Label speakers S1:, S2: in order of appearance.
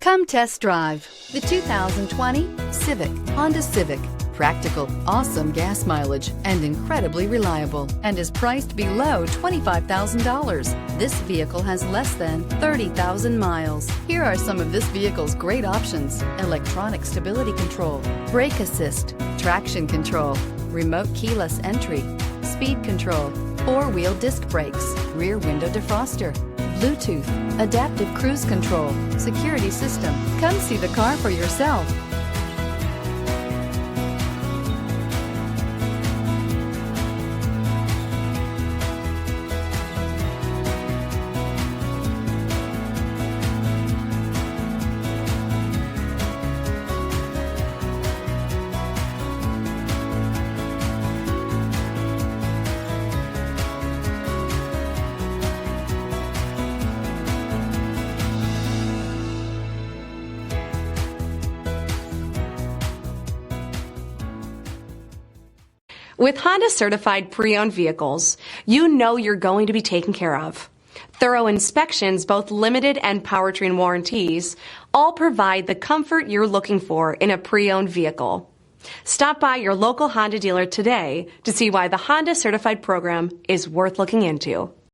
S1: Come test drive the 2020 Civic, Honda Civic. Practical, awesome gas mileage, and incredibly reliable, and is priced below $25,000. This vehicle has less than 30,000 miles. Here are some of this vehicle's great options: electronic stability control, brake assist, traction control, remote keyless entry, speed control, four-wheel disc brakes, rear window defroster, Bluetooth, adaptive cruise control, security system. Come see the car for yourself.
S2: With Honda certified pre-owned vehicles, you know you're going to be taken care of. Thorough inspections, both limited and powertrain warranties, all provide the comfort you're looking for in a pre-owned vehicle. Stop by your local Honda dealer today to see why the Honda certified program is worth looking into.